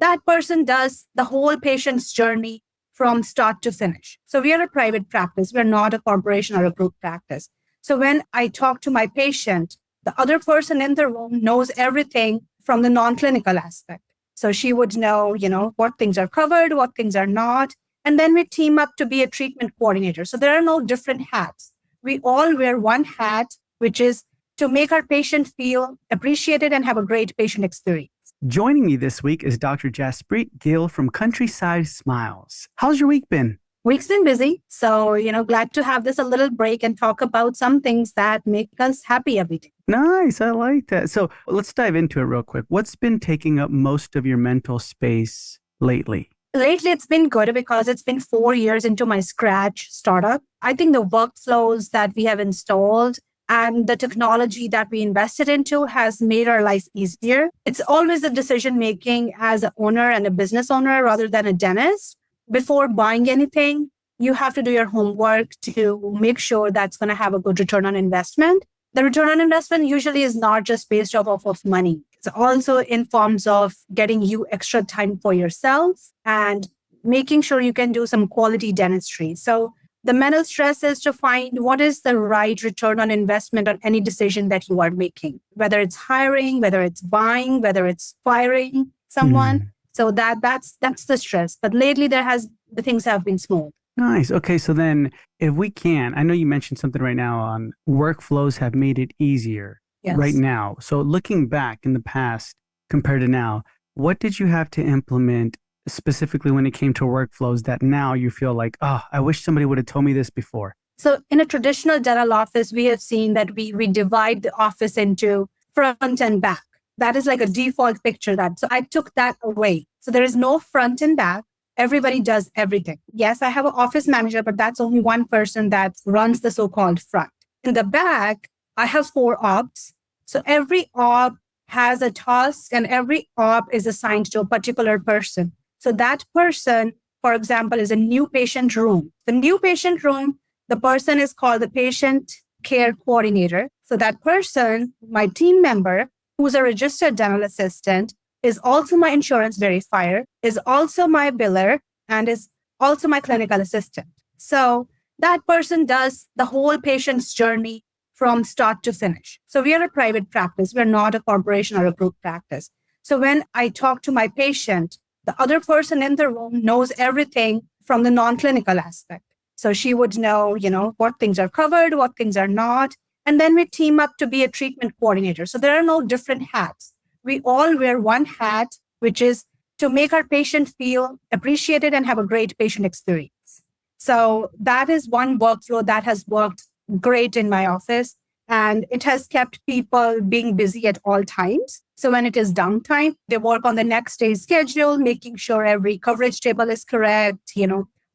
that person does the whole patient's journey from start to finish. So we are a private practice. We're not a corporation or a group practice. So when I talk to my patient, the other person in the room knows everything from the non-clinical aspect. So she would know, what things are covered, what things are not. And then we team up to be a treatment coordinator. So there are no different hats. We all wear one hat, which is to make our patient feel appreciated and have a great patient experience. Joining me this week is Dr. Jaspreet Gill from Countryside Smiles. How's your week been? Week's been busy. So, glad to have this a little break and talk about some things that make us happy every day. Nice. I like that. So let's dive into it real quick. What's been taking up most of your mental space lately? Lately, it's been good because it's been 4 years into my scratch startup. I think the workflows that we have installed and the technology that we invested into has made our life easier. It's always a decision making as an owner and a business owner rather than a dentist. Before buying anything, you have to do your homework to make sure that's going to have a good return on investment. The return on investment usually is not just based off of money. It's also in forms of getting you extra time for yourself and making sure you can do some quality dentistry. So the mental stress is to find what is the right return on investment on any decision that you are making, whether it's hiring, whether it's buying, whether it's firing someone. So that's the stress. But lately the things have been smooth. Nice. Okay. So then if we can, I know you mentioned something right now on workflows have made it easier right now. So looking back in the past compared to now, what did you have to implement specifically when it came to workflows that now you feel like, I wish somebody would have told me this before? So in a traditional dental office, we have seen that we divide the office into front and back. That is like a default picture so I took that away. So there is no front and back. Everybody does everything. Yes, I have an office manager, but that's only one person that runs the so-called front. In the back, I have 4 ops. So every op has a task and every op is assigned to a particular person. So that person, for example, is a new patient room. The new patient room, the person is called the patient care coordinator. So that person, my team member, who's a registered dental assistant, is also my insurance verifier, is also my biller, and is also my clinical assistant. So that person does the whole patient's journey from start to finish. So we are a private practice. We're not a corporation or a group practice. So when I talk to my patient, the other person in the room knows everything from the non-clinical aspect. So she would know, what things are covered, what things are not. And then we team up to be a treatment coordinator. So there are no different hats. We all wear one hat, which is to make our patient feel appreciated and have a great patient experience. So that is one workflow that has worked great in my office. And it has kept people being busy at all times. So when it is downtime, they work on the next day's schedule, making sure every coverage table is correct,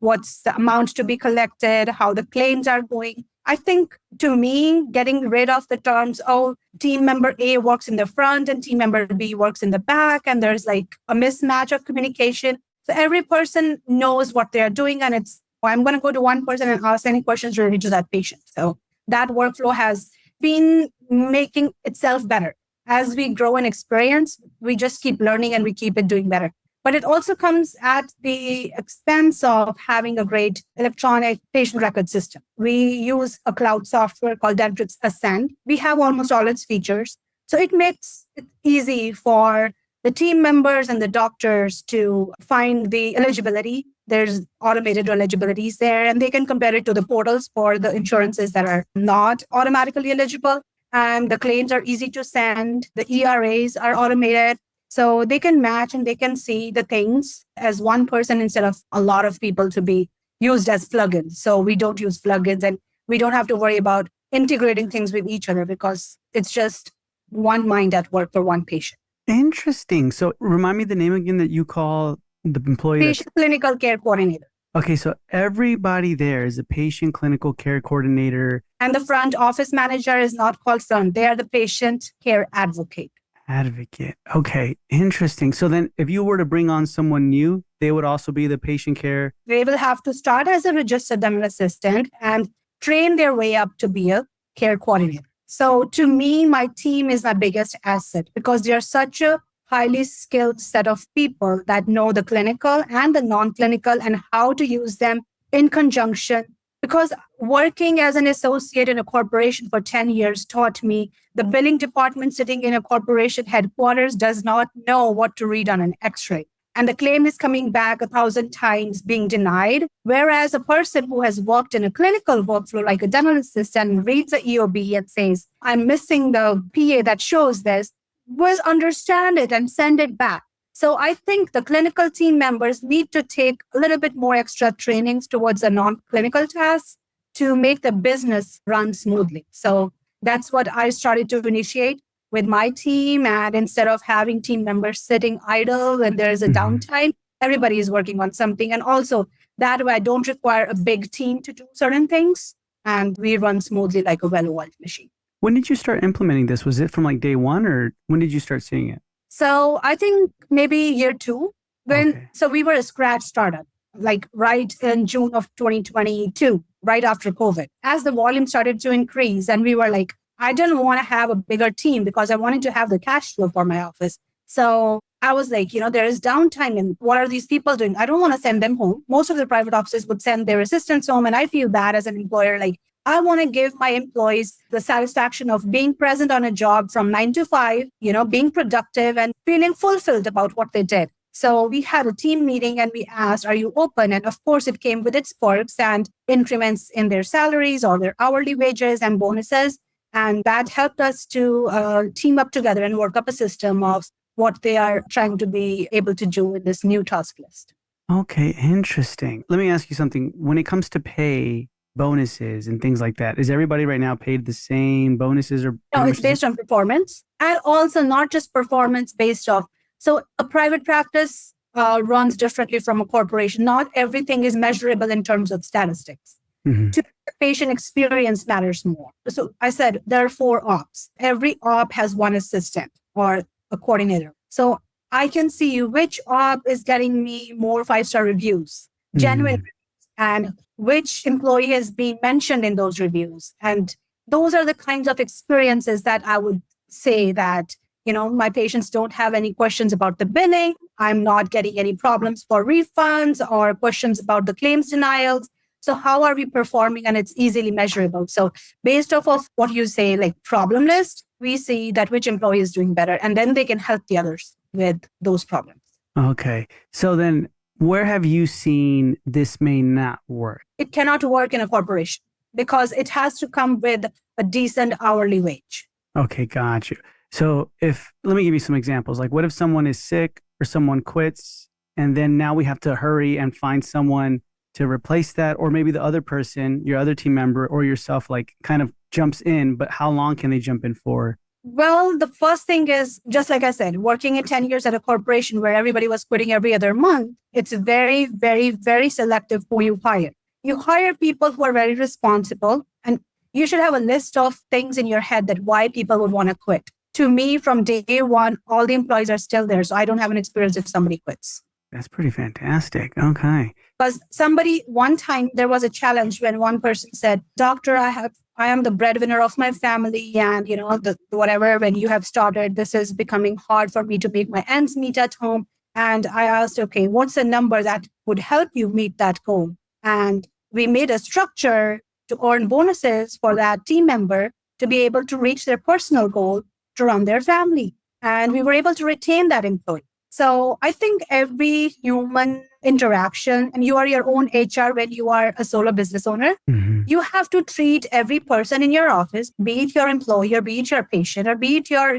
what's the amount to be collected, how the claims are going. I think to me, getting rid of the terms, team member A works in the front and team member B works in the back, and there's like a mismatch of communication. So every person knows what they're doing, and I'm going to go to one person and ask any questions related to that patient. So that workflow has been making itself better. As we grow in experience, we just keep learning and we keep it doing better. But it also comes at the expense of having a great electronic patient record system. We use a cloud software called Dentrix Ascend. We have almost all its features. So it makes it easy for the team members and the doctors to find the eligibility. There's automated eligibilities there, and they can compare it to the portals for the insurances that are not automatically eligible. And the claims are easy to send. The ERAs are automated. So they can match and they can see the things as one person instead of a lot of people to be used as plugins. So we don't use plugins and we don't have to worry about integrating things with each other because it's just one mind at work for one patient. Interesting. So remind me the name again that you call the employee. Patient clinical care coordinator. Okay, so everybody there is a patient clinical care coordinator. And the front office manager is not called front. They are the patient care advocate. Okay, interesting. So then if you were to bring on someone new, they would also be the patient care. They will have to start as a registered dental assistant and train their way up to be a care coordinator. So to me, my team is my biggest asset because they are such a highly skilled set of people that know the clinical and the non-clinical and how to use them in conjunction. Because working as an associate in a corporation for 10 years taught me the billing department sitting in a corporation headquarters does not know what to read on an x-ray. And the claim is coming back 1,000 times being denied. Whereas a person who has worked in a clinical workflow, like a dental assistant, reads the EOB and says, I'm missing the PA that shows this, will understand it and send it back. So I think the clinical team members need to take a little bit more extra trainings towards the non-clinical tasks to make the business run smoothly. So that's what I started to initiate with my team. And instead of having team members sitting idle when there's a downtime, everybody is working on something. And also that way I don't require a big team to do certain things. And we run smoothly like a well-oiled machine. When did you start implementing this? Was it from like day one, or when did you start seeing it? So I think maybe year two. So we were a scratch startup, like right in June of 2022, right after COVID. As the volume started to increase, and we were like, I didn't want to have a bigger team because I wanted to have the cash flow for my office. So I was like, there is downtime, and what are these people doing? I don't want to send them home. Most of the private offices would send their assistants home, and I feel bad as an employer. Like, I want to give my employees the satisfaction of being present on a job from 9 to 5, being productive and feeling fulfilled about what they did. So we had a team meeting and we asked, are you open? And of course, it came with its perks and increments in their salaries or their hourly wages and bonuses. And that helped us to team up together and work up a system of what they are trying to be able to do with this new task list. Okay, interesting. Let me ask you something. When it comes to pay, bonuses and things like that, is everybody right now paid the same bonuses? Or no, it's based on performance, and also not just performance based off. So a private practice runs differently from a corporation. Not everything is measurable in terms of statistics. To the patient experience matters more. So I said there are 4 ops. Every op has one assistant or a coordinator. So I can see which op is getting me more 5-star reviews, genuine reviews, and which employee has been mentioned in those reviews. And those are the kinds of experiences that I would say that, my patients don't have any questions about the billing. I'm not getting any problems for refunds or questions about the claims denials. So how are we performing? And it's easily measurable. So based off of what you say, like problem list, we see that which employee is doing better, and then they can help the others with those problems. Okay. So then where have you seen this may not work? It cannot work in a corporation because it has to come with a decent hourly wage. Okay, got you. So let me give you some examples. Like, what if someone is sick or someone quits, and then now we have to hurry and find someone to replace that, or maybe the other person, your other team member or yourself, like kind of jumps in, but how long can they jump in for? Well, the first thing is, just like I said, working in 10 years at a corporation where everybody was quitting every other month, it's very, very, very selective who you hire. You hire people who are very responsible, and you should have a list of things in your head that why people would want to quit. To me, from day one, all the employees are still there. So I don't have an experience if somebody quits. That's pretty fantastic. Okay. Because one time there was a challenge when one person said, Doctor, I am the breadwinner of my family. And, whatever, when you have started, this is becoming hard for me to make my ends meet at home. And I asked, okay, what's the number that would help you meet that goal? And we made a structure to earn bonuses for that team member to be able to reach their personal goal to run their family. And we were able to retain that employee. So I think every human interaction, and you are your own HR when you are a solo business owner, you have to treat every person in your office, be it your employer, be it your patient, or be it your,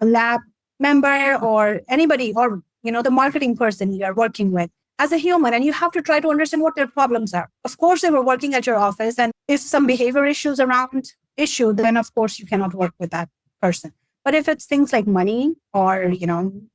a lab member or anybody, or, the marketing person you are working with as a human. And you have to try to understand what their problems are. Of course, they were working at your office. And if some behavior issues around issue, then of course you cannot work with that person. But if it's things like money or,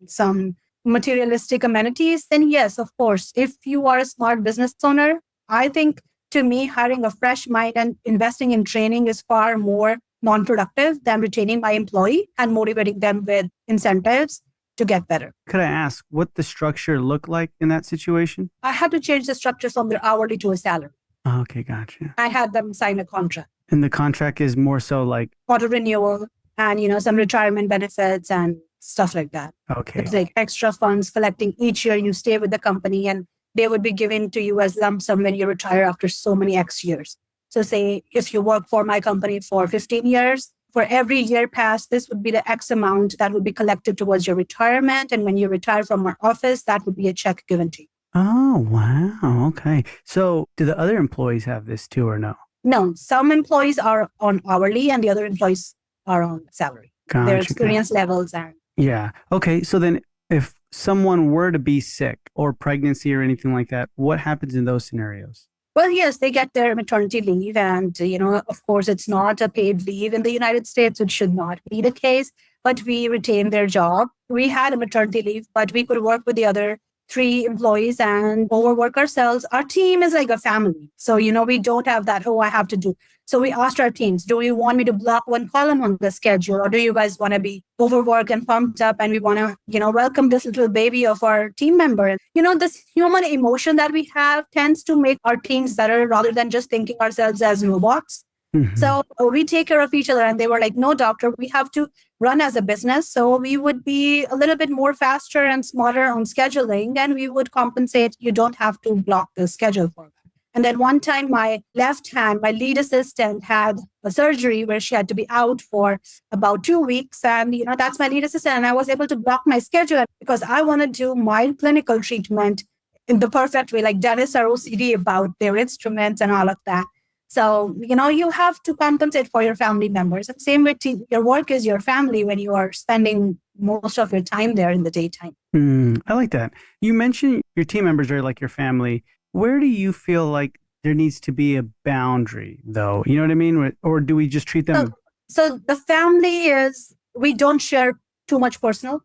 some materialistic amenities, then yes, of course, if you are a smart business owner, I think to me, hiring a fresh mind and investing in training is far more non-productive than retaining my employee and motivating them with incentives to get better. Could I ask what the structure looked like in that situation? I had to change the structure from their hourly to a salary. Okay, gotcha. I had them sign a contract. And the contract is more so like auto renewal and, some retirement benefits and stuff like that. Okay. It's like extra funds collecting each year you stay with the company, and they would be given to you as lump sum when you retire after so many X years. So say if you work for my company for 15 years, for every year past, this would be the X amount that would be collected towards your retirement. And when you retire from our office, that would be a check given to you. Oh, wow. Okay. So do the other employees have this too or no? No, some employees are on hourly and the other employees are on salary. Their experience levels are. Yeah. Okay. So then if someone were to be sick or pregnancy or anything like that, what happens in those scenarios? Well, yes, they get their maternity leave. And, of course, it's not a paid leave in the United States. It should not be the case, but we retain their job. We had a maternity leave, but we could work with the other 3 employees and overwork ourselves. Our team is like a family. So, we don't have that, I have to do. So we asked our teams, do you want me to block one column on the schedule? Or do you guys want to be overworked and pumped up and we want to, welcome this little baby of our team member? This human emotion that we have tends to make our teams better rather than just thinking ourselves as robots. Mm-hmm. So we take care of each other. And they were like, no, doctor, we have to run as a business. So we would be a little bit more faster and smarter on scheduling, and we would compensate. You don't have to block the schedule for that. And then one time, my left hand, my lead assistant had a surgery where she had to be out for about 2 weeks. And, that's my lead assistant. And I was able to block my schedule because I want to do my clinical treatment in the perfect way. Like dentists are OCD about their instruments and all of that. So, you have to compensate for your family members. And same with your work is your family when you are spending most of your time there in the daytime. I like that. You mentioned your team members are like your family. Where do you feel like there needs to be a boundary, though? You know what I mean? Or do we just treat them? So the family is, we don't share too much personal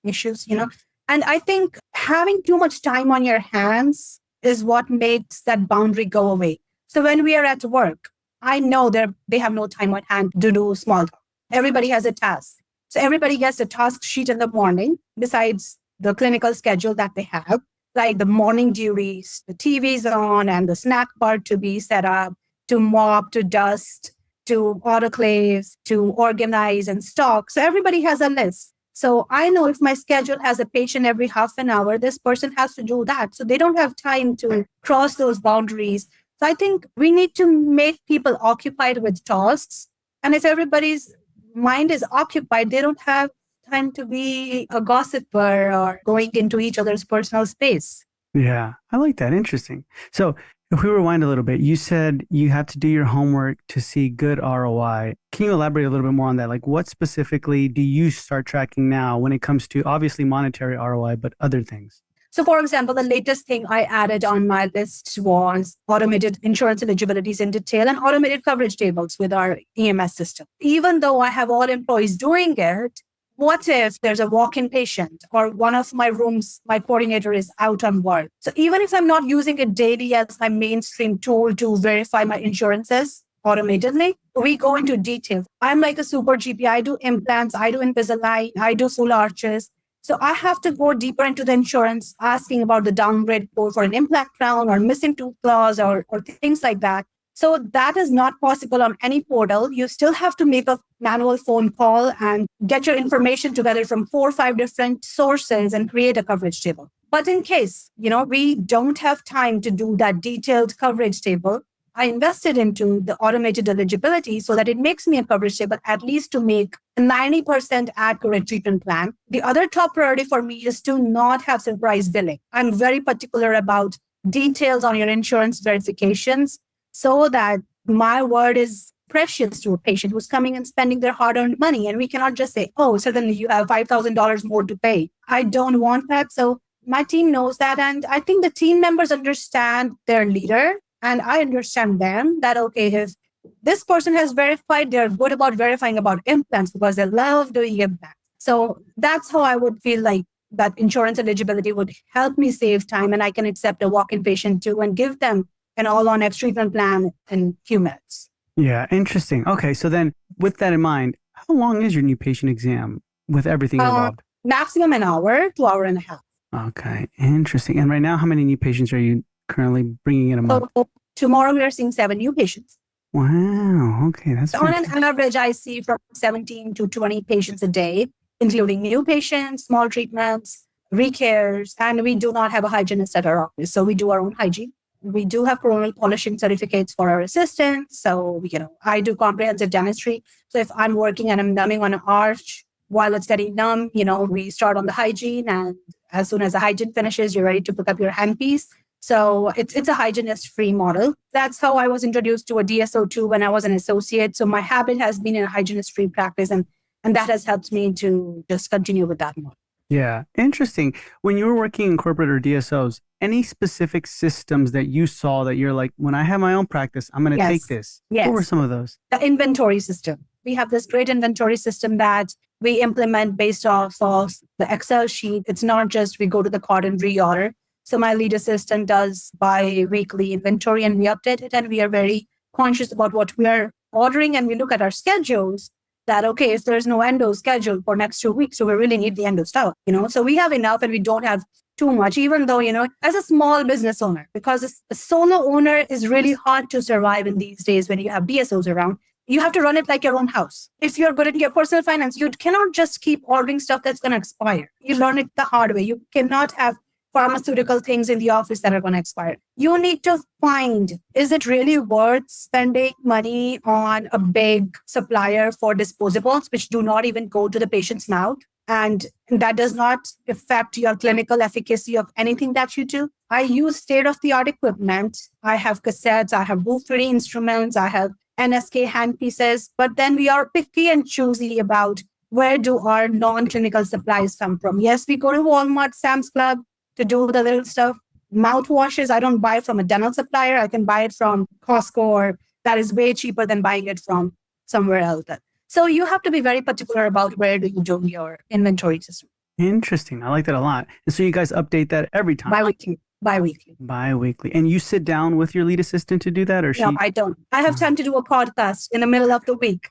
issues, And I think having too much time on your hands is what makes that boundary go away. So when we are at work, I know they have no time on hand to do small talk. Everybody has a task. So everybody gets a task sheet in the morning, besides the clinical schedule that they have, like the morning duties, the TV's on and the snack bar to be set up, to mop, to dust, to autoclave, to organize and stock. So everybody has a list. So I know if my schedule has a patient every half an hour, this person has to do that. So they don't have time to cross those boundaries. So I think we need to make people occupied with tasks. And if everybody's mind is occupied, they don't have time to be a gossiper or going into each other's personal space. Yeah, I like that. Interesting. So if we rewind a little bit, you said you have to do your homework to see good ROI. Can you elaborate a little bit more on that? Like what specifically do you start tracking now when it comes to obviously monetary ROI, but other things? So, for example, the latest thing I added on my list was automated insurance eligibilities in detail and automated coverage tables with our EMS system. Even though I have all employees doing it, what if there's a walk-in patient or one of my rooms, my coordinator is out on work? So even if I'm not using it daily as my mainstream tool to verify my insurances automatically, we go into detail. I'm like a super GP. I do implants, I do Invisalign, I do full arches. So I have to go deeper into the insurance, asking about the downgrade code for an implant crown or missing tooth clause or things like that. So that is not possible on any portal. You still have to make a manual phone call and get your information together from 4 or 5 different sources and create a coverage table. But in case, we don't have time to do that detailed coverage table, I invested into the automated eligibility so that it makes me a coverage table, at least to make a 90% accurate treatment plan. The other top priority for me is to not have surprise billing. I'm very particular about details on your insurance verifications so that my word is precious to a patient who's coming and spending their hard-earned money. And we cannot just say, oh, suddenly you have $5,000 more to pay. I don't want that. So my team knows that. And I think the team members understand their leader. And I understand them that, okay, if this person has verified, they're good about verifying about implants because they love doing implants. So that's how I would feel like that insurance eligibility would help me save time, and I can accept a walk-in patient too and give them an all-on-X treatment plan in a few minutes. Yeah, interesting. Okay, so then with that in mind, how long is your new patient exam with everything involved? Maximum an hour to hour and a half. Okay, interesting. And right now, how many new patients are you currently bringing in a month? So tomorrow we are seeing 7 new patients. Wow. Okay, that's on an average, I see from 17 to 20 patients a day. including new patients, small treatments, recares, and we do not have a hygienist at our office. So we do our own hygiene. We do have coronial polishing certificates for our assistants. So, I do comprehensive dentistry. So if I'm working and I'm numbing on an arch while it's getting numb, we start on the hygiene. And as soon as the hygiene finishes, you're ready to pick up your handpiece. So it's a hygienist-free model. That's how I was introduced to a DSO too when I was an associate. So my habit has been in a hygienist-free practice, and that has helped me to just continue with that model. Yeah, interesting. When you were working in corporate or DSOs, any specific systems that you saw that you're like, when I have my own practice, I'm going to take this? Yes. What were some of those? The inventory system. We have this great inventory system that we implement based off of the Excel sheet. It's not just we go to the card and reorder. So my lead assistant does bi-weekly inventory and we update it, and we are very conscious about what we are ordering, and we look at our schedules that, okay, if there's no endo scheduled for next 2 weeks, so we really need the endo stuff, so we have enough and we don't have too much, even though, as a small business owner, because a solo owner is really hard to survive in these days when you have DSOs around. You have to run it like your own house. If you're good at your personal finance, you cannot just keep ordering stuff that's going to expire. You learn it the hard way. You cannot have pharmaceutical things in the office that are going to expire. You need to find, is it really worth spending money on a big supplier for disposables, which do not even go to the patient's mouth? And that does not affect your clinical efficacy of anything that you do. I use state-of-the-art equipment. I have cassettes, I have booth-ready instruments, I have NSK handpieces, but then we are picky and choosy about where do our non-clinical supplies come from. Yes, we go to Walmart, Sam's Club, to do the little stuff. Mouthwashes, I don't buy from a dental supplier. I can buy it from Costco, or that is way cheaper than buying it from somewhere else. So you have to be very particular about where do you do your inventory system. Interesting. I like that a lot. And so you guys update that every time? Bi-weekly. And you sit down with your lead assistant to do that, or No, I don't. I have time to do a podcast in the middle of the week.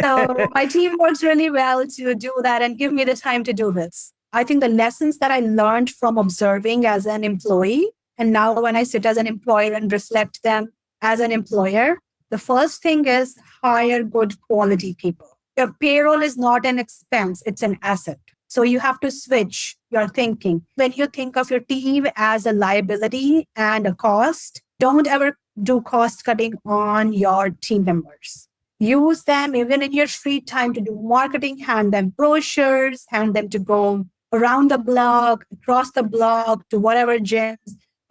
So my team works really well to do that and give me the time to do this. I think the lessons that I learned from observing as an employee, and now when I sit as an employer and reflect them as an employer, the first thing is hire good quality people. Your payroll is not an expense, it's an asset. So you have to switch your thinking. When you think of your team as a liability and a cost, don't ever do cost cutting on your team members. Use them even in your free time to do marketing, hand them brochures, hand them to go around the block, across the block, to whatever gyms,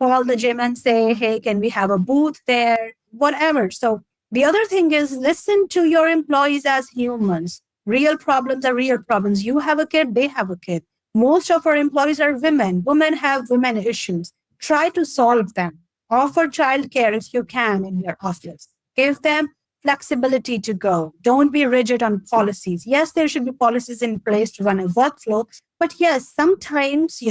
call the gym and say, hey, can we have a booth there? Whatever. So the other thing is listen to your employees as humans. Real problems are real problems. You have a kid, they have a kid. Most of our employees are women. Women have women issues. Try to solve them. Offer childcare if you can in your office. Give them flexibility to go. Don't be rigid on policies. Yes, there should be policies in place to run a workflow. But yes, sometimes,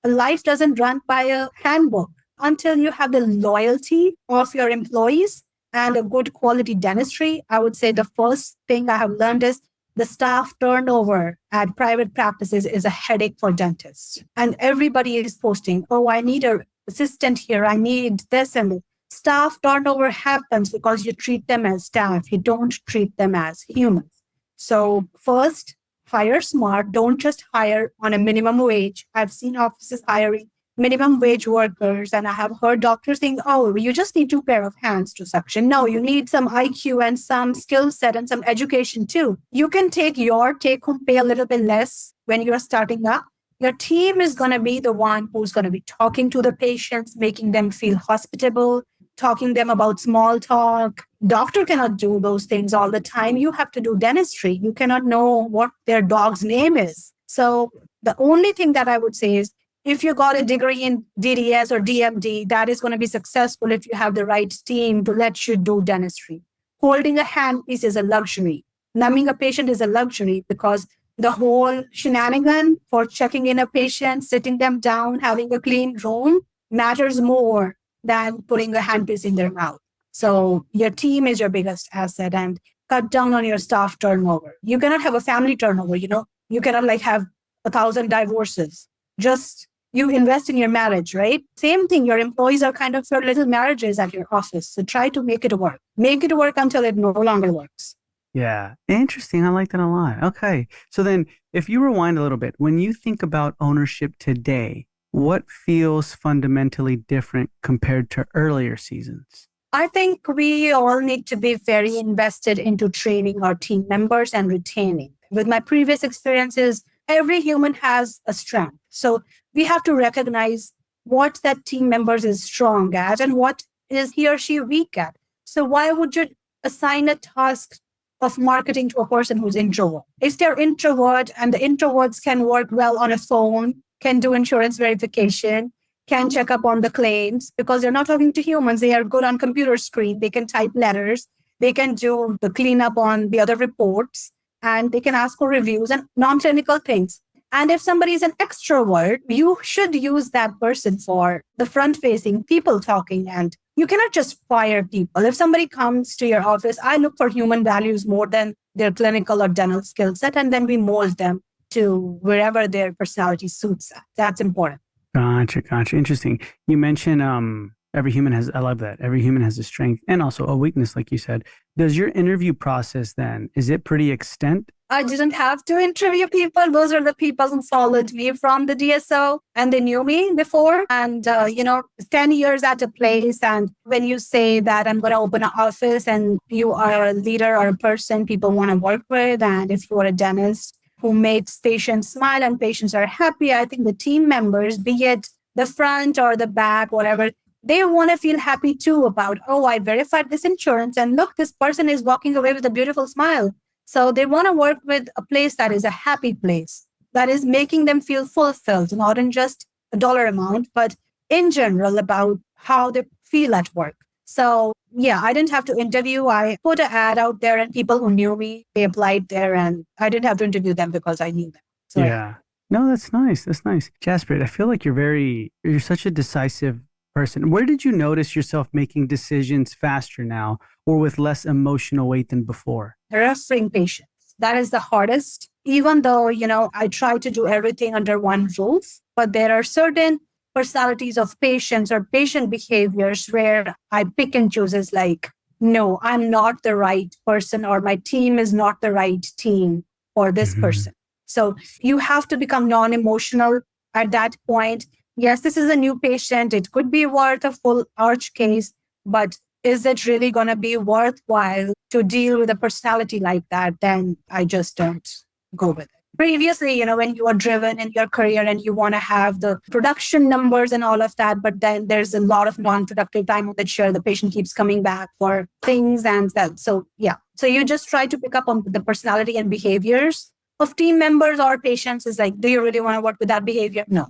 life doesn't run by a handbook. Until you have the loyalty of your employees and a good quality dentistry, I would say the first thing I have learned is the staff turnover at private practices is a headache for dentists. And everybody is posting, oh, I need an assistant here. I need this and this. Staff turnover happens because you treat them as staff. You don't treat them as humans. So first, hire smart. Don't just hire on a minimum wage. I've seen offices hiring minimum wage workers, and I have heard doctors saying, oh, you just need 2 pair of hands to suction. No, you need some IQ and some skill set and some education too. You can take your take-home pay a little bit less when you're starting up. Your team is going to be the one who's going to be talking to the patients, making them feel hospitable, talking to them about small talk. Doctor cannot do those things all the time. You have to do dentistry. You cannot know what their dog's name is. So the only thing that I would say is, if you got a degree in DDS or DMD, that is going to be successful if you have the right team to let you do dentistry. Holding a handpiece is a luxury. Numbing a patient is a luxury, because the whole shenanigan for checking in a patient, sitting them down, having a clean room matters more than putting a handpiece in their mouth. So your team is your biggest asset, and cut down on your staff turnover. You cannot have a family turnover, You cannot have 1,000 divorces. Just you invest in your marriage, right? Same thing. Your employees are kind of your little marriages at your office. So try to make it work. Make it work until it no longer works. Yeah. Interesting. I like that a lot. Okay. So then if you rewind a little bit, when you think about ownership today, what feels fundamentally different compared to earlier seasons? I think we all need to be very invested into training our team members and retaining. With my previous experiences, every human has a strength. So we have to recognize what that team members is strong at and what is he or she weak at. So why would you assign a task of marketing to a person who's introvert? If they're introvert and the introverts can work well on a phone, can do insurance verification, can check up on the claims because they're not talking to humans. They are good on computer screen. They can type letters. They can do the cleanup on the other reports and they can ask for reviews and non-clinical things. And if somebody is an extrovert, you should use that person for the front facing people talking. And you cannot just fire people. If somebody comes to your office, I look for human values more than their clinical or dental skill set. And then we mold them to wherever their personality suits. That's important. Gotcha, gotcha. Interesting. You mentioned every human has, I love that. Every human has a strength and also a weakness, like you said. Does your interview process then, is it pretty extent? I didn't have to interview people. Those are the people who followed me from the DSO and they knew me before. And, 10 years at a place. And when you say that I'm going to open an office and you are a leader or a person people want to work with, and if you are a dentist who makes patients smile and patients are happy, I think the team members, be it the front or the back, whatever, they want to feel happy too about, oh, I verified this insurance and look, this person is walking away with a beautiful smile. So they want to work with a place that is a happy place, that is making them feel fulfilled, not in just a dollar amount, but in general about how they feel at work. So yeah, I didn't have to interview. I put an ad out there and people who knew me, they applied there and I didn't have to interview them because I knew them. So Yeah. No, that's nice. That's nice. Jaspreet, I feel like you're such a decisive person. Where did you notice yourself making decisions faster now or with less emotional weight than before? referring patients, that is the hardest, even though, I try to do everything under one roof, but there are certain personalities of patients or patient behaviors where I pick and choose as like, no, I'm not the right person or my team is not the right team for this Hmm. person. So you have to become non-emotional at that point. Yes, this is a new patient. It could be worth a full arch case, but is it really going to be worthwhile to deal with a personality like that? Then I just don't go with it. Previously, when you are driven in your career and you want to have the production numbers and all of that, but then there's a lot of non-productive time on the chair. The patient keeps coming back for things and that. So yeah. So you just try to pick up on the personality and behaviors of team members or patients. Is like, do you really want to work with that behavior? No.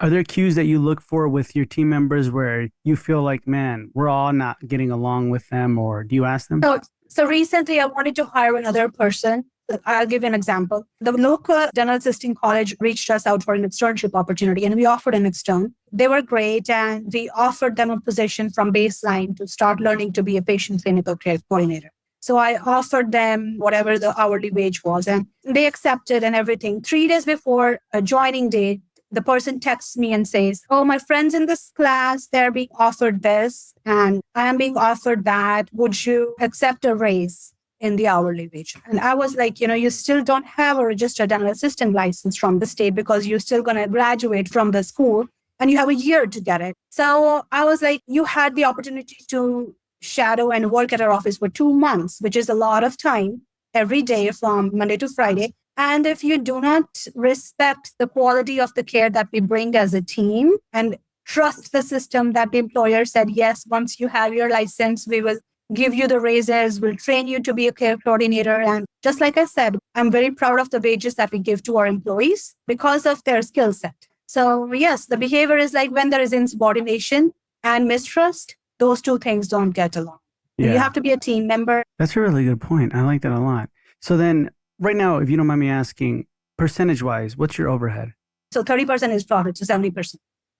Are there cues that you look for with your team members where you feel like, man, we're all not getting along with them, or do you ask them? So recently I wanted to hire another person. I'll give you an example. The local dental assisting college reached us out for an externship opportunity and we offered an extern. They were great and we offered them a position from baseline to start learning to be a patient clinical care coordinator. So I offered them whatever the hourly wage was and they accepted and everything. 3 days before a joining date, the person texts me and says, oh, my friends in this class, they're being offered this and I am being offered that. Would you accept a raise in the hourly wage? And I was like, you still don't have a registered dental assistant license from the state because you're still going to graduate from the school and you have a year to get it. So I was like, you had the opportunity to shadow and work at our office for 2 months, which is a lot of time every day from Monday to Friday. And if you do not respect the quality of the care that we bring as a team and trust the system that the employer said, yes, once you have your license, we will give you the raises, we'll train you to be a care coordinator. And just like I said, I'm very proud of the wages that we give to our employees because of their skill set. So yes, the behavior is like when there is insubordination and mistrust, those two things don't get along. Yeah. You have to be a team member. That's a really good point. I like that a lot. So then right now, if you don't mind me asking, percentage wise, what's your overhead? So 30% is profit, so 70%.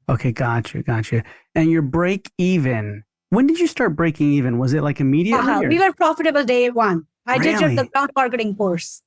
Okay, gotcha. And your break even, when did you start breaking even? Was it like immediately? We were profitable day one. I did Really? the ground marketing course.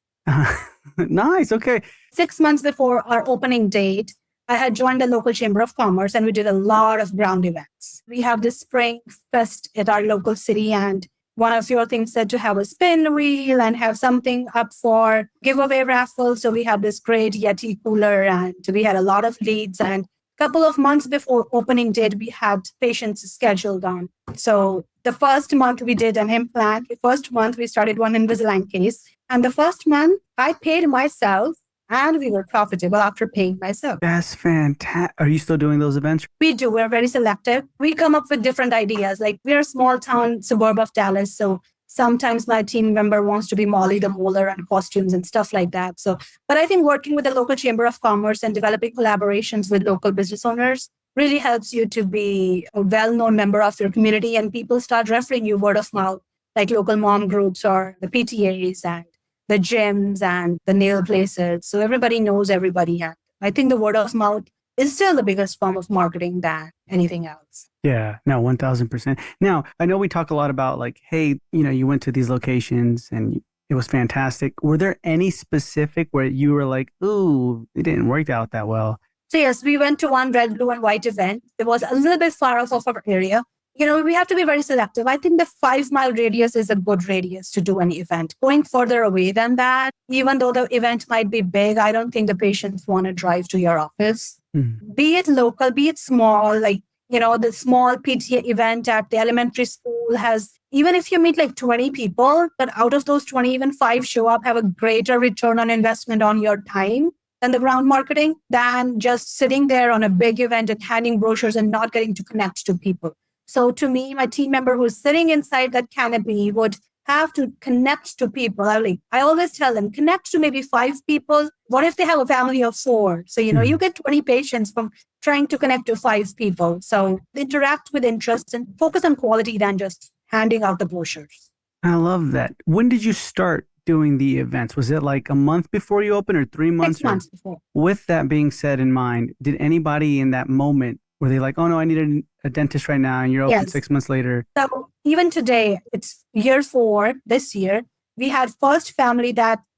Nice. Okay. 6 months before our opening date, I had joined the local chamber of commerce and we did a lot of ground events. We have this spring fest at our local city and one of your things said to have a spin wheel and have something up for giveaway raffle. So we have this great Yeti cooler and we had a lot of leads. And a couple of months before opening date, we had patients scheduled on. So the first month we did an implant. The first month we started one Invisalign case. And the first month I paid myself and we were profitable after paying myself. That's fantastic. Are you still doing those events? We do. We're very selective. We come up with different ideas. Like we're a small town suburb of Dallas. So sometimes my team member wants to be Molly the Molar and costumes and stuff like that. So, but I think working with the local chamber of commerce and developing collaborations with local business owners really helps you to be a well-known member of your community, and people start referring you word of mouth, like local mom groups or the PTAs and the gyms and the nail places. So everybody knows everybody. And I think the word of mouth is still the biggest form of marketing than anything else. Yeah, no, 1000%. Now, I know we talk a lot about like, hey, you went to these locations and it was fantastic. Were there any specific where you were like, ooh, it didn't work out that well? So yes, we went to one red, blue, and white event. It was a little bit far off of our area. We have to be very selective. I think the 5-mile radius is a good radius to do an event. Going further away than that, even though the event might be big, I don't think the patients want to drive to your office. Be it local, be it small, like, the small PTA event at the elementary school has, even if you meet like 20 people, but out of those 20, even 5 show up, have a greater return on investment on your time than the ground marketing, than just sitting there on a big event and handing brochures and not getting to connect to people. So to me, my team member who's sitting inside that canopy would have to connect to people. I always tell them, connect to maybe 5 people. What if they have a family of 4? So, you get 20 patients from trying to connect to 5 people. So interact with interests and focus on quality than just handing out the brochures. I love that. When did you start doing the events? Was it like a month before you opened or 3 months? 6 months before. With that being said in mind, did anybody in that moment, were they like, oh no, I need a dentist right now and you're open 6 months later? So even today, it's year 4 this year. We had first family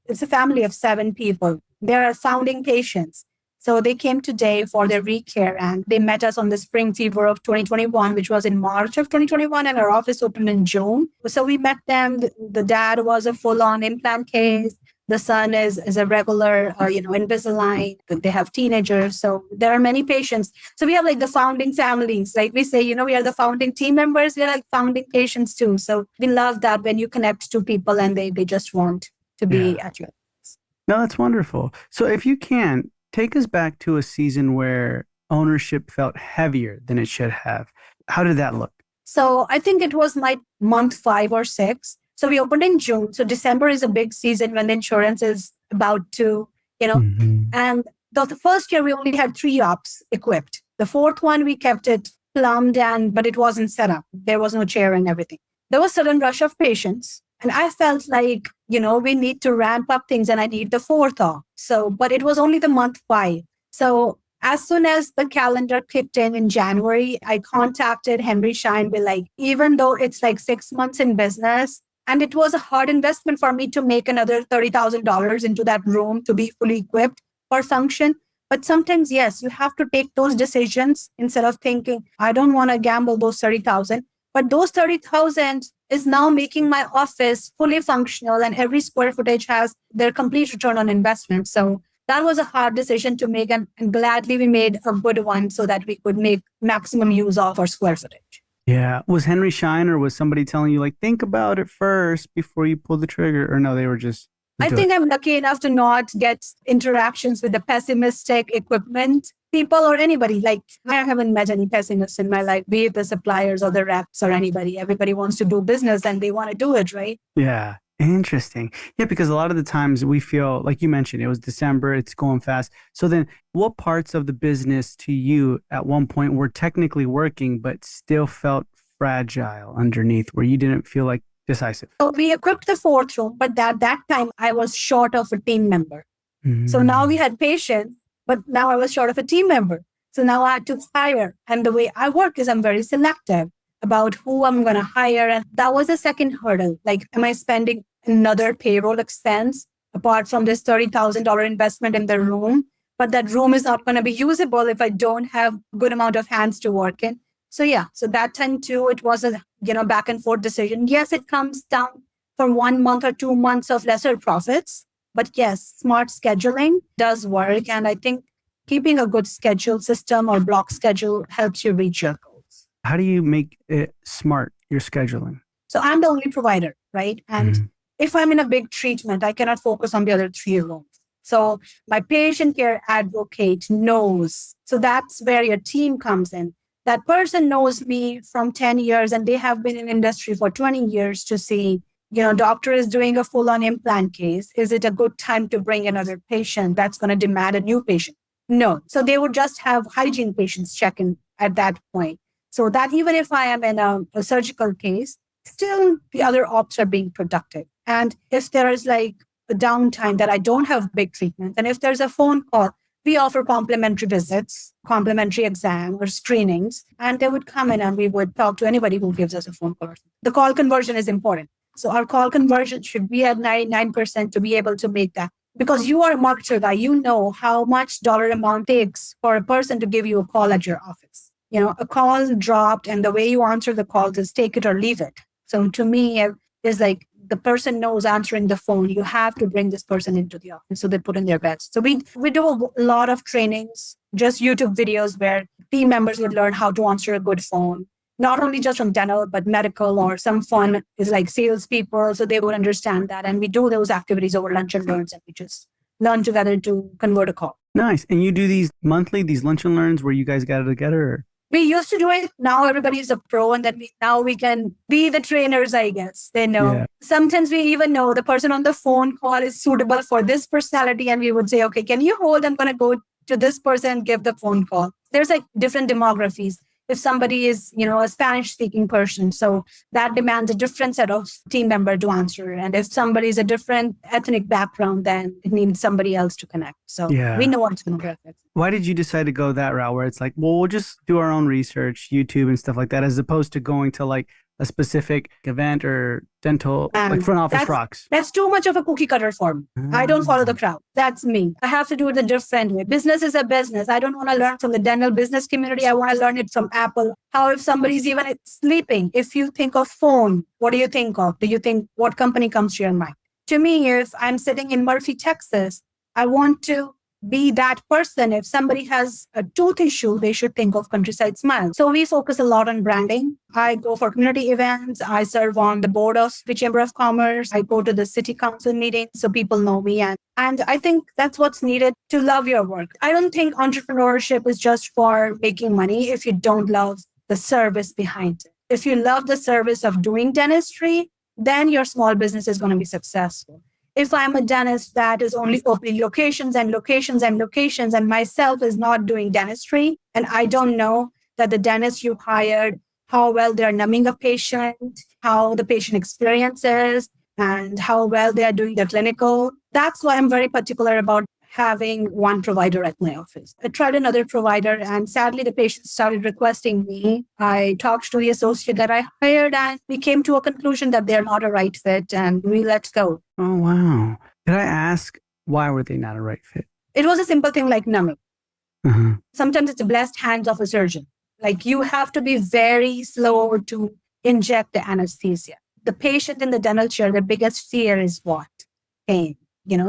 it's a family of 7 people. They are founding patients. So they came today for their recare and they met us on the spring fever of 2021, which was in March of 2021, and our office opened in June. So we met them. The dad was a full-on implant case. The son is a regular, Invisalign. They have teenagers. So there are many patients. So we have like the founding families. Like we say, we are the founding team members. We're like founding patients too. So we love that when you connect to people and they just want to be at your office. No, that's wonderful. So if you can, take us back to a season where ownership felt heavier than it should have. How did that look? So I think it was like month 5 or 6. So we opened in June. So December is a big season when the insurance is about to, and the first year we only had 3 ops equipped. The 4th one, we kept it plumbed but it wasn't set up. There was no chair and everything. There was a sudden rush of patients. And I felt like, we need to ramp up things and I need the 4th off. So, but it was only the month 5. So as soon as the calendar kicked in January, I contacted Henry Schein, be like, even though it's like 6 months in business, and it was a hard investment for me to make another $30,000 into that room to be fully equipped for function. But sometimes, yes, you have to take those decisions instead of thinking, I don't want to gamble those 30,000. But those 30,000 is now making my office fully functional and every square footage has their complete return on investment. So that was a hard decision to make, and gladly we made a good one so that we could make maximum use of our square footage. Yeah. Was Henry Schein or was somebody telling you like, think about it first before you pull the trigger? Or no, they were just... I think I'm lucky enough to not get interactions with the pessimistic equipment people or anybody. Like I haven't met any pessimists in my life, be it the suppliers or the reps or anybody. Everybody wants to do business and they want to do it, right? Yeah. Interesting. Yeah, because a lot of the times we feel, like you mentioned, it was December, it's going fast. So then what parts of the business to you at one point were technically working, but still felt fragile underneath where you didn't feel like decisive? So we equipped the 4th room, but at that time I was short of a team member. So now we had patients, but now I was short of a team member. So now I had to hire. And the way I work is I'm very selective about who I'm going to hire. And that was the second hurdle. Like, am I spending another payroll expense apart from this $30,000 investment in the room? But that room is not going to be usable if I don't have a good amount of hands to work in. So yeah, so that time too, it was a, back and forth decision. Yes, it comes down for 1 month or 2 months of lesser profits. But yes, smart scheduling does work. And I think keeping a good schedule system or block schedule helps you reach your goals. How do you make it smart, your scheduling? So I'm the only provider, right? And if I'm in a big treatment, I cannot focus on the other three rooms. So my patient care advocate knows. So that's where your team comes in. That person knows me from 10 years and they have been in industry for 20 years to see, doctor is doing a full-on implant case. Is it a good time to bring another patient that's going to demand a new patient? No. So they would just have hygiene patients check in at that point. So that even if I am in a surgical case, still the other ops are being productive. And if there is like a downtime that I don't have big treatment, and if there's a phone call, we offer complimentary visits, complimentary exam or screenings, and they would come in and we would talk to anybody who gives us a phone call. The call conversion is important. So our call conversion should be at 99% to be able to make that. Because you are a marketer guy, you know how much dollar amount takes for a person to give you a call at your office. A call dropped and the way you answer the call is take it or leave it. So to me, it's like the person knows answering the phone. You have to bring this person into the office. So they put in their best. So we do a lot of trainings, just YouTube videos where team members would learn how to answer a good phone, not only just from dental, but medical or some fun is like salespeople. So they would understand that. And we do those activities over lunch and learns and we just learn together to convert a call. Nice. And you do these monthly, these lunch and learns where you guys gather together? Or? We used to do it. Now everybody's a pro and then now we can be the trainers, I guess. They know. Yeah. Sometimes we even know the person on the phone call is suitable for this personality. And we would say, okay, can you hold? I'm going to go to this person and give the phone call. There's like different demographies. If somebody is, a Spanish speaking person, so that demands a different set of team member to answer. And if somebody is a different ethnic background, then it needs somebody else to connect. So we know what's going to work. Why did you decide to go that route where it's like, well, we'll just do our own research, YouTube and stuff like that, as opposed to going to like a specific event or dental, like front office rocks? That's too much of a cookie cutter for me. I don't follow the crowd. That's me. I have to do it a different way. Business is a business. I don't want to learn from the dental business community. I want to learn it from Apple. How if somebody's even sleeping, if you think of phone, what do you think of? Do you think what company comes to your mind? To me, if I'm sitting in Murphy, Texas, I want to be that person. If somebody has a tooth issue, they should think of Countryside Smile. So we focus a lot on branding. I go for community events. I serve on the board of the Chamber of Commerce. I go to the city council meetings so people know me. And I think that's what's needed to love your work. I don't think entrepreneurship is just for making money if you don't love the service behind it. If you love the service of doing dentistry, then your small business is going to be successful. If I'm a dentist that is only opening locations and locations and locations and myself is not doing dentistry, and I don't know that the dentist you hired, how well they're numbing a patient, how the patient experience is, and how well they are doing the clinical. That's why I'm very particular about having one provider at my office. I tried another provider and sadly the patient started requesting me. I talked to the associate that I hired and we came to a conclusion that they're not a right fit and we let go. Oh, wow. Did I ask why were they not a right fit? It was a simple thing like numbing. Sometimes it's the blessed hands of a surgeon. Like you have to be very slow to inject the anesthesia. The patient in the dental chair, the biggest fear is what? Pain.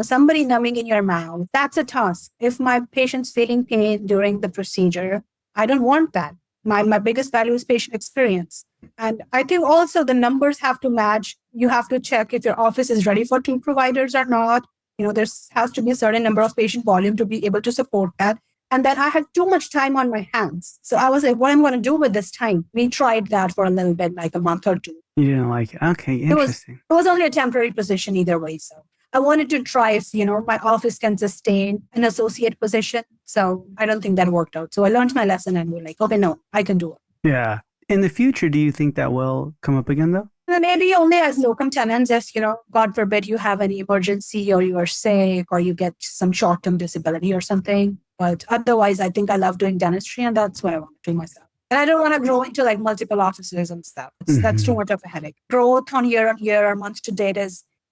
Somebody numbing in your mouth, that's a task. If my patient's feeling pain during the procedure, I don't want that. My biggest value is patient experience. And I think also the numbers have to match. You have to check if your office is ready for 2 providers or not. There has to be a certain number of patient volume to be able to support that. And then I had too much time on my hands. So I was like, what am I going to do with this time? We tried that for a little bit, like a month or 2. You didn't like it? Okay, interesting. It was only a temporary position either way. So I wanted to try if, my office can sustain an associate position. So I don't think that worked out. So I learned my lesson and we're like, okay, no, I can do it. Yeah. In the future, do you think that will come up again though? Maybe only as locum tenens if, God forbid you have any emergency or you are sick or you get some short-term disability or something. But otherwise, I think I love doing dentistry and that's what I want to do myself. And I don't want to grow into like multiple offices and stuff. That's too much of a headache. Growth on year or month to date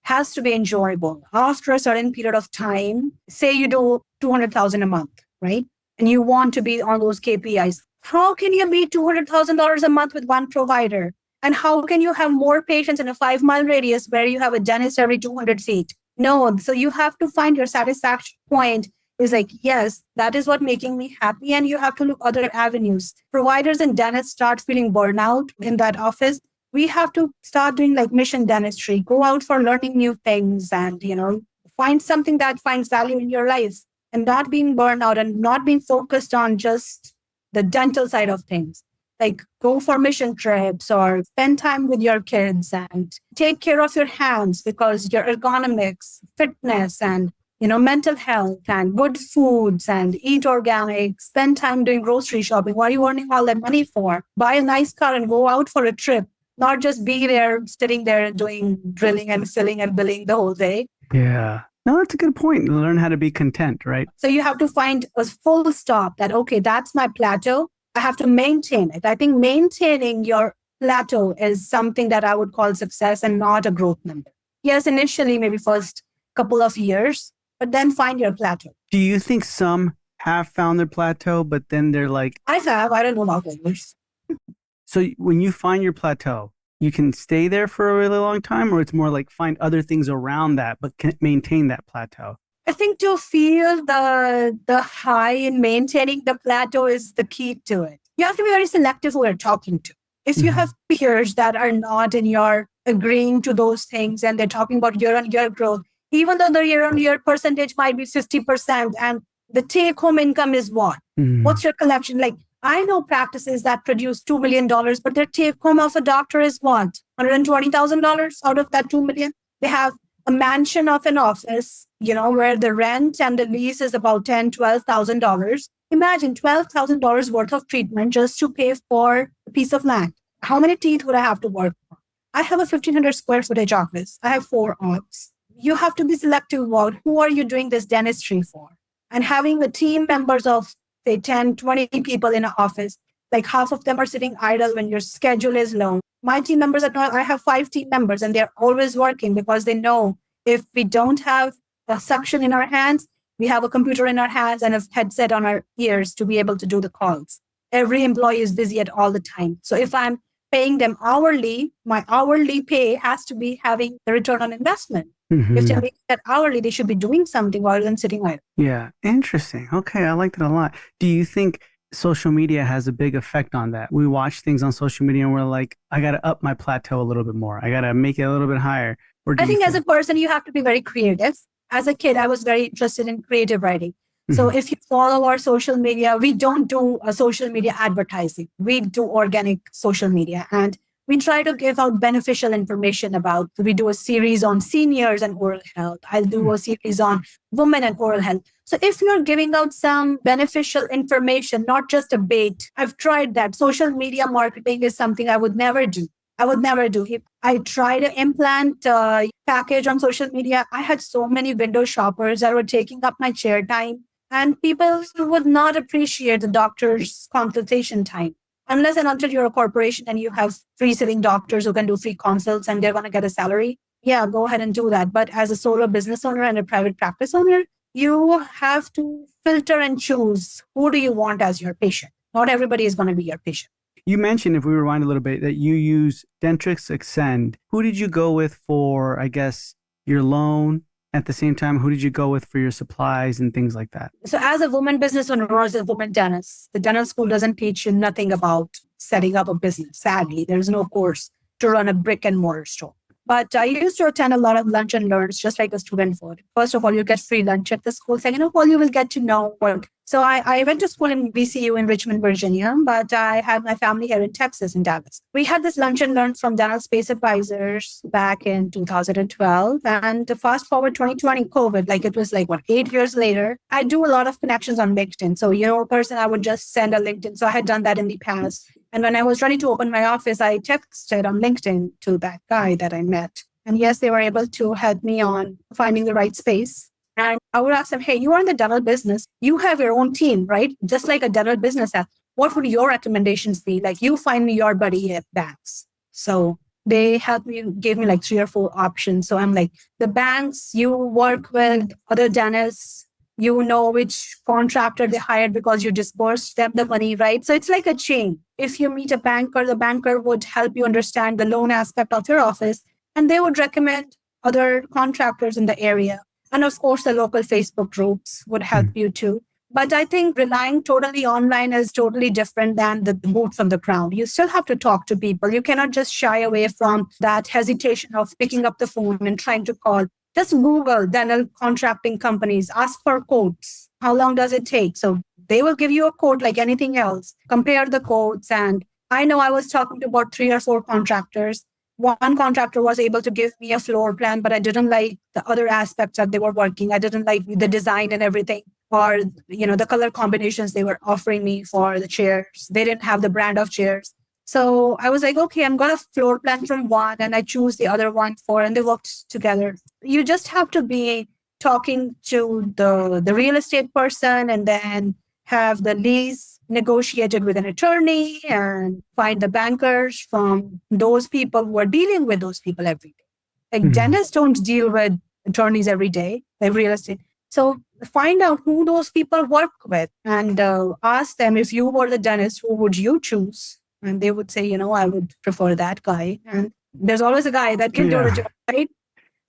has to be enjoyable. After a certain period of time, say you do 200,000 a month, right? And you want to be on those KPIs. How can you make $200,000 a month with one provider? And how can you have more patients in a 5-mile radius where you have a dentist every 200 feet? No. So you have to find your satisfaction point is like, yes, that is what making me happy. And you have to look other avenues. Providers and dentists start feeling burnout in that office. We have to start doing like mission dentistry, go out for learning new things and, find something that finds value in your life and not being burned out and not being focused on just the dental side of things. Like go for mission trips or spend time with your kids and take care of your hands because your ergonomics, fitness, and mental health and good foods and eat organic, spend time doing grocery shopping. What are you earning all that money for? Buy a nice car and go out for a trip, not just be there, sitting there doing drilling and filling and billing the whole day. Yeah. No, that's a good point. Learn how to be content, right? So you have to find a full stop that, okay, that's my plateau. I have to maintain it. I think maintaining your plateau is something that I would call success and not a growth number. Yes, initially, maybe first couple of years, but then find your plateau. Do you think some have found their plateau, but then they're like... I have. I don't know about others. So when you find your plateau, you can stay there for a really long time, or it's more like find other things around that, but can maintain that plateau? I think to feel the high in maintaining the plateau is the key to it. You have to be very selective who you're talking to. If you have peers that are not in your agreeing to those things and they're talking about year-on-year growth, even though the year-on-year percentage might be 50% and the take-home income is what? What's your collection? Like, I know practices that produce $2 million, but their take-home of a doctor is what? $120,000 out of that $2 million? They have a mansion of an office, where the rent and the lease is about $10,000, $12,000. Imagine $12,000 worth of treatment just to pay for a piece of land. How many teeth would I have to work for? I have a 1,500 square footage office. I have 4 ops. You have to be selective about who are you doing this dentistry for? And having a team members of, say, 10, 20 people in an office, like half of them are sitting idle when your schedule is low. My team members I have 5 team members and they're always working because they know if we don't have a suction in our hands, we have a computer in our hands and a headset on our ears to be able to do the calls. Every employee is busy at all the time. So if I'm paying them hourly, my hourly pay has to be having the return on investment. If they're making that hourly, they should be doing something rather than sitting idle. Yeah, interesting. Okay, I like that a lot. Do you think social media has a big effect on that? We watch things on social media and we're like, I got to up my plateau a little bit more. I got to make it a little bit higher. I think as a person, you have to be very creative. As a kid, I was very interested in creative writing. So if you follow our social media, we don't do a social media advertising. We do organic social media. And we try to give out beneficial information about, we do a series on seniors and oral health. I'll do a series on women and oral health. So if you're giving out some beneficial information, not just a bait, I've tried that. Social media marketing is something I would never do. If I try to implant a package on social media, I had so many window shoppers that were taking up my chair time. And people would not appreciate the doctor's consultation time. Unless and until you're a corporation and you have free sitting doctors who can do free consults and they're going to get a salary, yeah, go ahead and do that. But as a solo business owner and a private practice owner, you have to filter and choose who do you want as your patient. Not everybody is going to be your patient. You mentioned, if we rewind a little bit, that you use Dentrix Extend. Who did you go with for, I guess, your loan? At the same time, who did you go with for your supplies and things like that? So as a woman business owner or as a woman dentist, the dental school doesn't teach you nothing about setting up a business. Sadly, there's no course to run a brick and mortar store. But I used to attend a lot of lunch and learns, just like a student would. First of all, you get free lunch at the school. Second of all, you will get to know what. So I went to school in VCU in Richmond, Virginia, but I had my family here in Texas, in Dallas. We had this lunch and learn from Dental Space Advisors back in 2012. And fast forward 2020 COVID, it was 8 years later. I do a lot of connections on LinkedIn. So, a person, I would just send a LinkedIn. So I had done that in the past. And when I was ready to open my office, I texted on LinkedIn to that guy that I met. And yes, they were able to help me on finding the right space. And I would ask them, hey, you are in the dental business. You have your own team, right? Just like a dental business has. What would your recommendations be? You find me your buddy at banks. So they helped me, gave me 3 or 4 options. So I'm the banks, you work with other dentists, You know which contractor they hired because you disbursed them the money, right? So it's like a chain. If you meet a banker, the banker would help you understand the loan aspect of your office, and they would recommend other contractors in the area. And of course, the local Facebook groups would help you too. But I think relying totally online is totally different than the boots on the ground. You still have to talk to people. You cannot just shy away from that hesitation of picking up the phone and trying to call. Just Google dental contracting companies, ask for quotes. How long does it take? So they will give you a quote like anything else. Compare the quotes. And I know I was talking to about 3 or 4 contractors. One contractor was able to give me a floor plan, but I didn't like the other aspects that they were working. I didn't like the design and everything, or the color combinations they were offering me for the chairs. They didn't have the brand of chairs. So I was like, okay, I'm going to floor plan from one and I choose the other one and they worked together. You just have to be talking to the real estate person and then have the lease negotiated with an attorney and find the bankers from those people who are dealing with those people every day. Like dentists don't deal with attorneys every day, like real estate. So find out who those people work with and ask them, if you were the dentist, who would you choose? And they would say, I would prefer that guy. And there's always a guy that can do the job, right?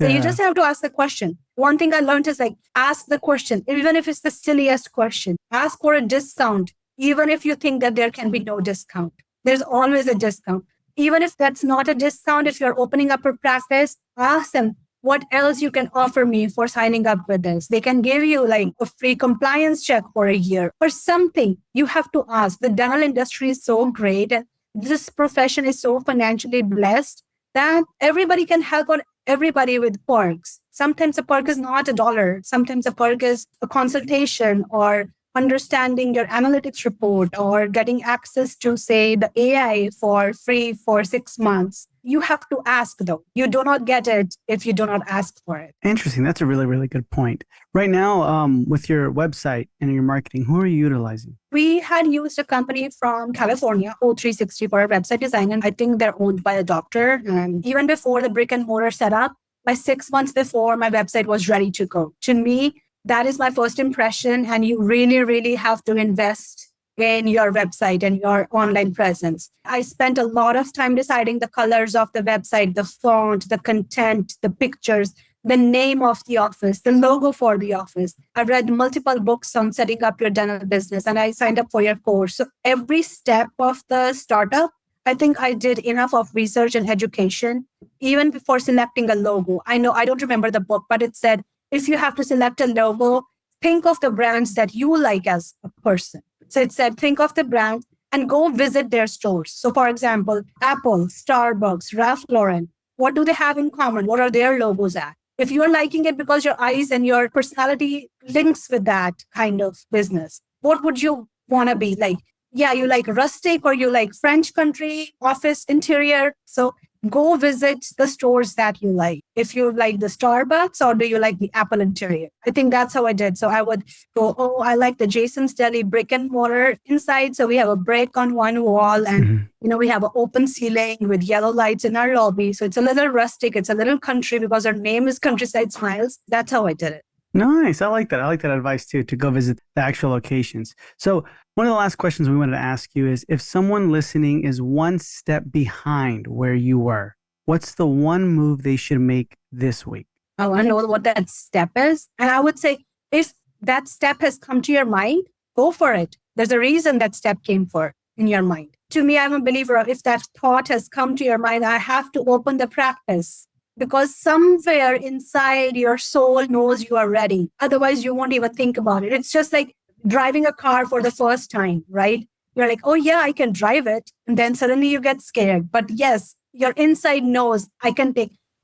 So you just have to ask the question. One thing I learned is ask the question, even if it's the silliest question. Ask for a discount, even if you think that there can be no discount. There's always a discount. Even if that's not a discount, if you're opening up a practice, ask them, what else you can offer me for signing up with this? They can give you a free compliance check for a year or something. You have to ask. The dental industry is so great and this profession is so financially blessed that everybody can help out everybody with perks. Sometimes a perk is not $1. Sometimes a perk is a consultation or understanding your analytics report or getting access to, say, the AI for free for 6 months. You have to ask, though. You do not get it if you do not ask for it. Interesting. That's a really, really good point. Right now, with your website and your marketing, who are you utilizing? We had used a company from California, O360, for our website design, and I think they're owned by a doctor. And even before the brick and mortar setup, by 6 months before, my website was ready to go. To me, that is my first impression. And you really, really have to invest in your website and your online presence. I spent a lot of time deciding the colors of the website, the font, the content, the pictures, the name of the office, the logo for the office. I read multiple books on setting up your dental business and I signed up for your course. So every step of the startup, I think I did enough of research and education, even before selecting a logo. I don't remember the book, but it said, if you have to select a logo, think of the brands that you like as a person. So it said, think of the brand and go visit their stores. So for example, Apple, Starbucks, Ralph Lauren, what do they have in common? What are their logos at? If you're liking it because your eyes and your personality links with that kind of business, what would you want to be like? Yeah, you like rustic or you like French country, office interior. So go visit the stores that you like. If you like the Starbucks or do you like the Apple interior? I think that's how I did. So I would go, I like the Jason's Deli brick and mortar inside. So we have a brick on one wall and, we have an open ceiling with yellow lights in our lobby. So it's a little rustic. It's a little country because our name is Countryside Smiles. That's how I did it. Nice. I like that. I like that advice too, to go visit the actual locations. So one of the last questions we wanted to ask you is, if someone listening is one step behind where you were, what's the one move they should make this week? I want to know what that step is. And I would say, if that step has come to your mind, go for it. There's a reason that step came in your mind. To me, I'm a believer of, if that thought has come to your mind, I have to open the practice. Because somewhere inside your soul knows you are ready. Otherwise, you won't even think about it. It's just like driving a car for the first time, right? You're like, oh yeah, I can drive it. And then suddenly you get scared. But yes, your inside knows I can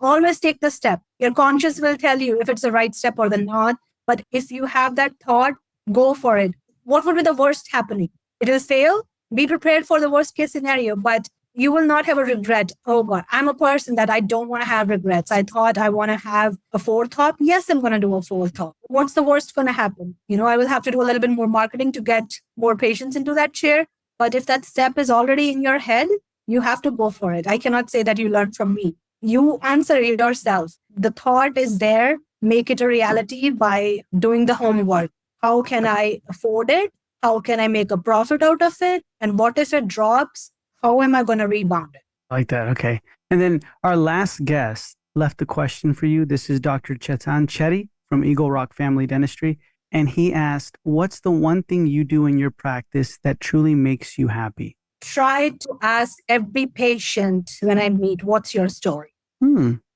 always take the step. Your conscience will tell you if it's the right step or the not. But if you have that thought, go for it. What would be the worst happening? It will fail. Be prepared for the worst case scenario, but you will not have a regret. Oh God, I'm a person that I don't want to have regrets. I thought I want to have a forethought. Yes, I'm going to do a forethought. What's the worst going to happen? I will have to do a little bit more marketing to get more patients into that chair. But if that step is already in your head, you have to go for it. I cannot say that you learned from me. You answer it yourself. The thought is there. make it a reality by doing the homework. How can I afford it? How can I make a profit out of it? And what if it drops? How am I going to rebound it? I like that. Okay. And then our last guest left a question for you. This is Dr. Chetan Chetty from Eagle Rock Family Dentistry. And he asked, what's the one thing you do in your practice that truly makes you happy? Try to ask every patient when I meet, what's your story?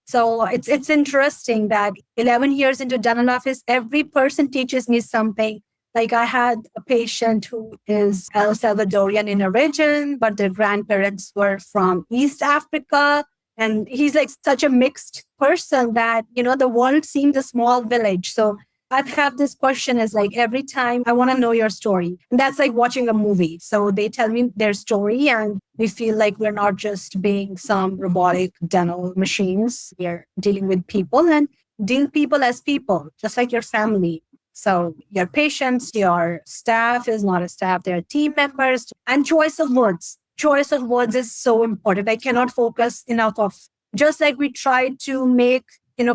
So it's interesting that 11 years into dental office, every person teaches me something. Like I had a patient who is El Salvadorian in origin, but their grandparents were from East Africa. And he's like such a mixed person that, the world seems a small village. So I've had this question is like every time I want to know your story. And that's like watching a movie. So they tell me their story and we feel like we're not just being some robotic dental machines. We're dealing with people and deal people as people, just like your family. So your patients, your staff is not a staff, they're team members. And choice of words. Choice of words is so important. I cannot focus enough of, just like we try to make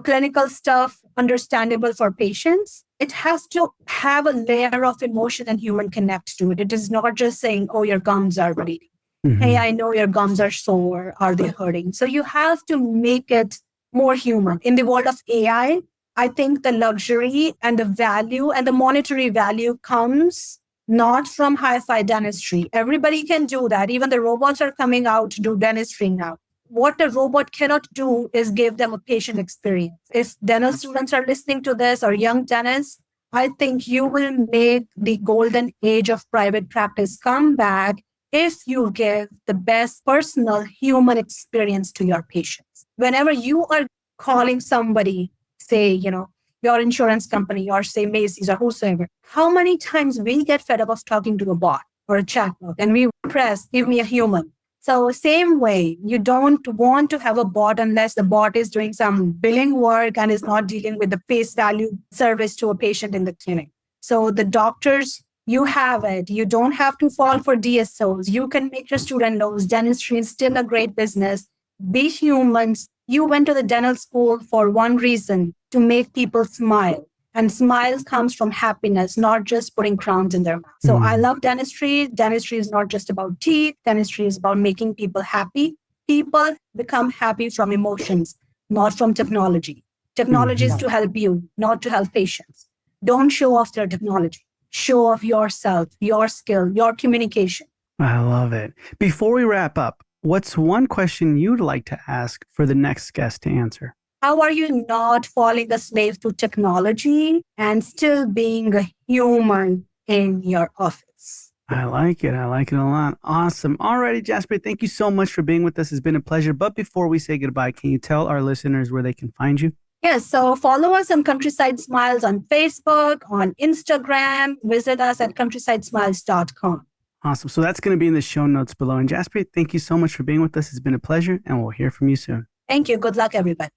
clinical stuff understandable for patients, it has to have a layer of emotion and human connect to it. It is not just saying, oh, your gums are bleeding. Hey, I know your gums are sore. Are they hurting? So you have to make it more human. In the world of AI, I think the luxury and the value and the monetary value comes not from hi-fi dentistry. Everybody can do that. Even the robots are coming out to do dentistry now. What a robot cannot do is give them a patient experience. If dental students are listening to this or young dentists, I think you will make the golden age of private practice come back if you give the best personal human experience to your patients. Whenever you are calling somebody, say, your insurance company or say Macy's or whosoever, how many times we get fed up of talking to a bot or a chatbot and we press, give me a human. So same way, you don't want to have a bot unless the bot is doing some billing work and is not dealing with the face value service to a patient in the clinic. So the doctors, you have it. You don't have to fall for DSOs. You can make your student loans. Dentistry is still a great business. Be humans. You went to the dental school for one reason, to make people smile. And smiles comes from happiness, not just putting crowns in their mouth. So I love dentistry. Dentistry is not just about teeth. Dentistry is about making people happy. People become happy from emotions, not from technology. Technology is to help you, not to help patients. Don't show off their technology. Show off yourself, your skill, your communication. I love it. Before we wrap up, what's one question you'd like to ask for the next guest to answer? How are you not falling a slave to technology and still being a human in your office? I like it. I like it a lot. Awesome. Alrighty, Jaspreet, thank you so much for being with us. It's been a pleasure. But before we say goodbye, can you tell our listeners where they can find you? Yes. So follow us on Countryside Smiles on Facebook, on Instagram. Visit us at countrysidesmiles.com. Awesome. So that's going to be in the show notes below. And Jaspreet, thank you so much for being with us. It's been a pleasure, and we'll hear from you soon. Thank you. Good luck, everybody.